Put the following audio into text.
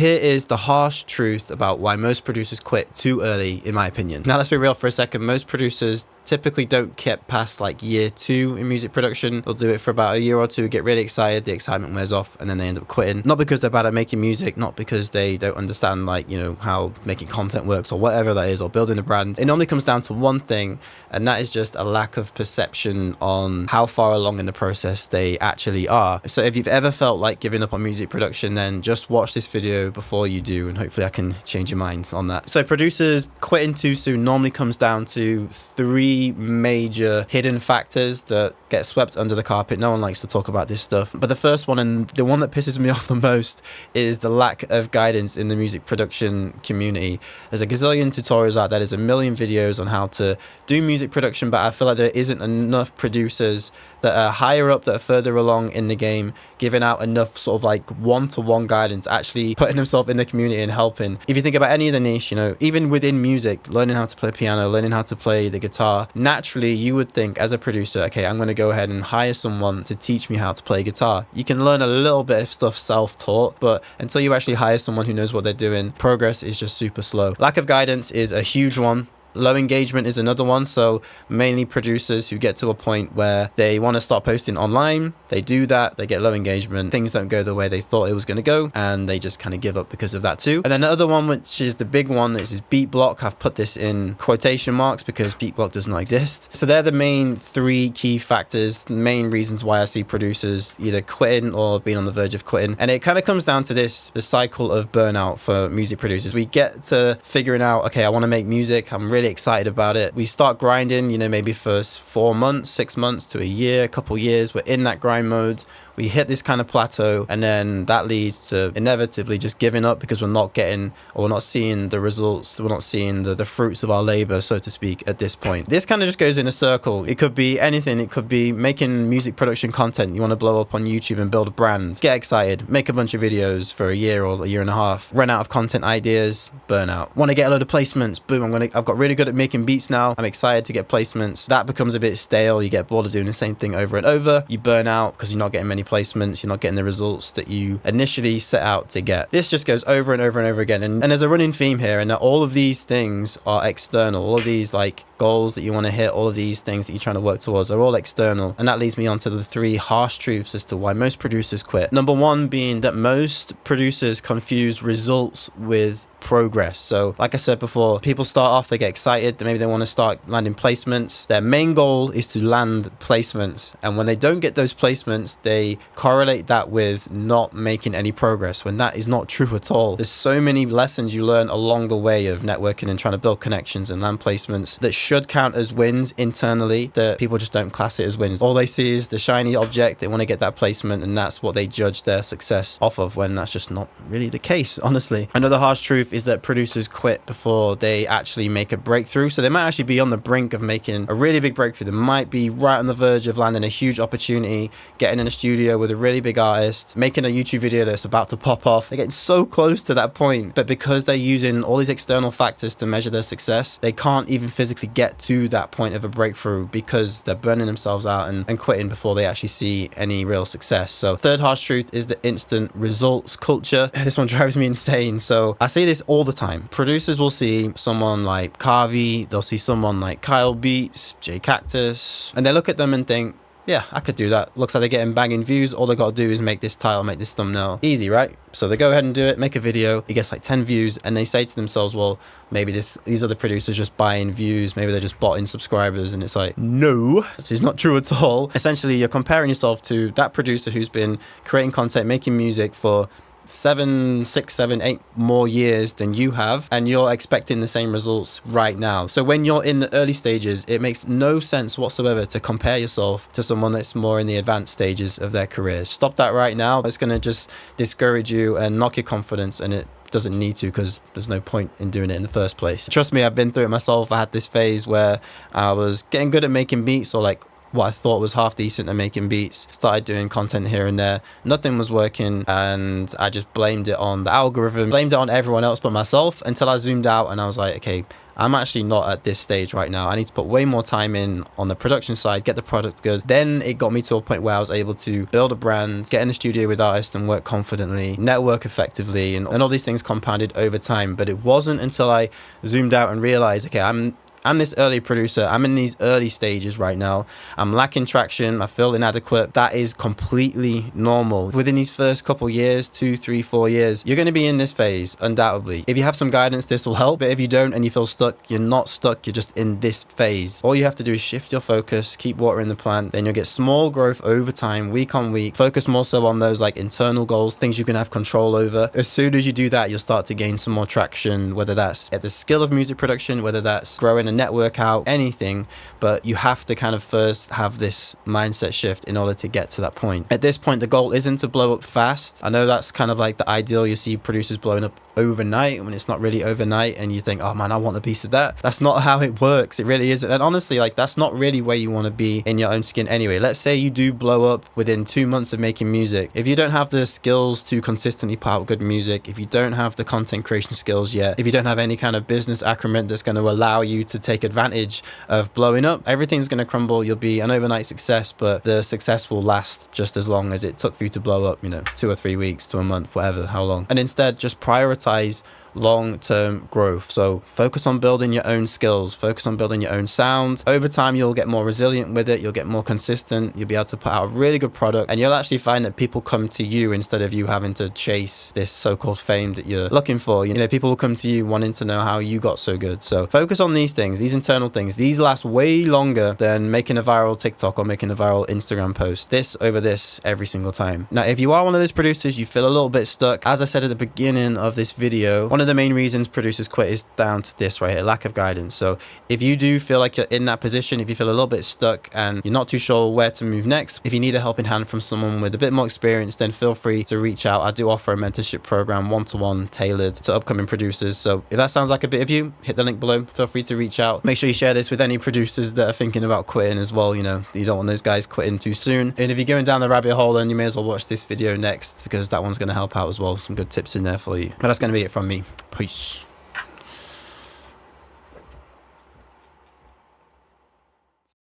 Here is the harsh truth about why most producers quit too early, in my opinion. Now, let's be real for a second. Most producers typically don't get past like year 2 in music production. They'll do it for about a year or two, get really excited, the excitement wears off, and then they end up quitting. Not because they're bad at making music, not because they don't understand, like, you know, how making content works or whatever that is, or building a brand. It normally comes down to one thing, and that is just a lack of perception on how far along in the process they actually are. So if you've ever felt like giving up on music production, then just watch this video before you do, and hopefully I can change your minds on that. So producers quitting too soon normally comes down to 3 major hidden factors that get swept under the carpet. No one likes to talk about this stuff, but the first one, and the one that pisses me off the most, is the lack of guidance in the music production community. There's a gazillion tutorials out there, there's a million videos on how to do music production, but I feel like there isn't enough producers that are higher up, that are further along in the game, giving out enough sort of like one-to-one guidance, actually putting himself in the community and helping. If you think about any of the niche, you know, even within music, learning how to play piano, learning how to play the guitar, naturally you would think as a producer, okay, I'm going to go ahead and hire someone to teach me how to play guitar. You can learn a little bit of stuff self-taught, but until you actually hire someone who knows what they're doing, progress is just super slow. Lack of guidance is a huge one. Low engagement is another one. So mainly producers who get to a point where they want to start posting online, they do that, they get low engagement, things don't go the way they thought it was going to go, and they just kind of give up because of that too. And then the other one, which is the big one, is beat block. I've put this in quotation marks because beat block does not exist. So they're the main 3 key factors, main reasons why I see producers either quitting or being on the verge of quitting. And it kind of comes down to the cycle of burnout for music producers. We get to figuring out, okay, I want to make music, I'm really excited about it. We start grinding, you know, maybe for 4 months, 6 months to a year, a couple years. We're in that grind mode. We hit this kind of plateau, and then that leads to inevitably just giving up because we're not getting, or we're not seeing the results, we're not seeing the fruits of our labor, so to speak, at this point. This kind of just goes in a circle. It could be anything. It could be making music production content. You want to blow up on YouTube and build a brand. Get excited, make a bunch of videos for a year or a year and a half, run out of content ideas, burnout. Want to get a load of placements, boom, I've got really good at making beats now, I'm excited to get placements. That becomes a bit stale. You get bored of doing the same thing over and over. You burn out because you're not getting many placements, you're not getting the results that you initially set out to get. This just goes over and over and over again, and there's a running theme here, and that all of these things are external. All of these like goals that you want to hit, all of these things that you're trying to work towards are all external. And that leads me on to the 3 harsh truths as to why most producers quit. Number 1 being that most producers confuse results with progress. So like I said before, people start off, they get excited, maybe they want to start landing placements. Their main goal is to land placements, and when they don't get those placements, they correlate that with not making any progress, when that is not true at all. There's so many lessons you learn along the way of networking and trying to build connections and land placements that should count as wins internally, that people just don't class it as wins. All they see is the shiny object, they want to get that placement, and that's what they judge their success off of, when that's just not really the case, honestly. Another harsh truth is that producers quit before they actually make a breakthrough. So they might actually be on the brink of making a really big breakthrough. They might be right on the verge of landing a huge opportunity, getting in a studio with a really big artist, making a YouTube video that's about to pop off. They're getting so close to that point, but because they're using all these external factors to measure their success, they can't even physically get to that point of a breakthrough because they're burning themselves out and quitting before they actually see any real success. So third harsh truth is the instant results culture. This one drives me insane. So I say this all the time. Producers will see someone like Carvey, they'll see someone like Kyle Beats, J Cactus, and they look at them and think, yeah, I could do that. Looks like they're getting banging views. All they got to do is make this title, make this thumbnail. Easy, right? So they go ahead and do it, make a video. It gets like 10 views, and they say to themselves, well, maybe these other producers just buying views. Maybe they're just botting subscribers. And it's like, no, this is not true at all. Essentially, you're comparing yourself to that producer who's been creating content, making music for 7, 6, 7, 8 more years than you have, and you're expecting the same results right now. So when you're in the early stages, it makes no sense whatsoever to compare yourself to someone that's more in the advanced stages of their career. Stop that right now. It's going to just discourage you and knock your confidence, and it doesn't need to, because there's no point in doing it in the first place. Trust me, I've been through it myself. I had this phase where I was getting good at making beats, or like what I thought was half decent at making beats, started doing content here and there. Nothing was working, and I just blamed it on the algorithm, blamed it on everyone else but myself, until I zoomed out and I was like, okay, I'm actually not at this stage right now. I need to put way more time in on the production side, get the product good. Then it got me to a point where I was able to build a brand, get in the studio with artists and work confidently, network effectively, and all these things compounded over time. But it wasn't until I zoomed out and realized, okay, I'm this early producer. I'm in these early stages right now. I'm lacking traction. I feel inadequate. That is completely normal. Within these first couple years, 2, 3, 4 years, you're going to be in this phase, undoubtedly. If you have some guidance, this will help. But if you don't and you feel stuck, you're not stuck. You're just in this phase. All you have to do is shift your focus, keep watering the plant. Then you'll get small growth over time, week on week. Focus more so on those like internal goals, things you can have control over. As soon as you do that, you'll start to gain some more traction, whether that's at the skill of music production, whether that's growing a network out, anything. But you have to kind of first have this mindset shift in order to get to that point. At this point, the goal isn't to blow up fast. I know that's kind of like the ideal. You see producers blowing up overnight when it's not really overnight, and you think, oh man, I want a piece of that. That's not how it works. It really isn't. And honestly, like, that's not really where you want to be in your own skin anyway. Let's say you do blow up within 2 months of making music. If you don't have the skills to consistently put out good music, if you don't have the content creation skills yet, if you don't have any kind of business acumen that's going to allow you to take advantage of blowing up, everything's going to crumble. You'll be an overnight success, but the success will last just as long as it took for you to blow up, 2 or 3 weeks to a month, whatever, how long. And instead, just prioritize long-term growth. So focus on building your own skills, focus on building your own sound. Over time, you'll get more resilient with it, you'll get more consistent, you'll be able to put out a really good product, and you'll actually find that people come to you instead of you having to chase this so-called fame that you're looking for. People will come to you wanting to know how you got so good. So focus on these things, these internal things. These last way longer than making a viral TikTok or making a viral Instagram post. This over this every single time. Now, if you are one of those producers, you feel a little bit stuck, as I said at the beginning of this video, one of the main reasons producers quit is down to this right here, lack of guidance. So if you do feel like you're in that position, if you feel a little bit stuck and you're not too sure where to move next, if you need a helping hand from someone with a bit more experience, then feel free to reach out. I do offer a mentorship program, one-to-one, tailored to upcoming producers. So if that sounds like a bit of you, hit the link below. Feel free to reach out. Make sure you share this with any producers that are thinking about quitting as well. You don't want those guys quitting too soon. And if you're going down the rabbit hole, then you may as well watch this video next, because that one's going to help out as well. Some good tips in there for you. But that's going to be it from me. Peace.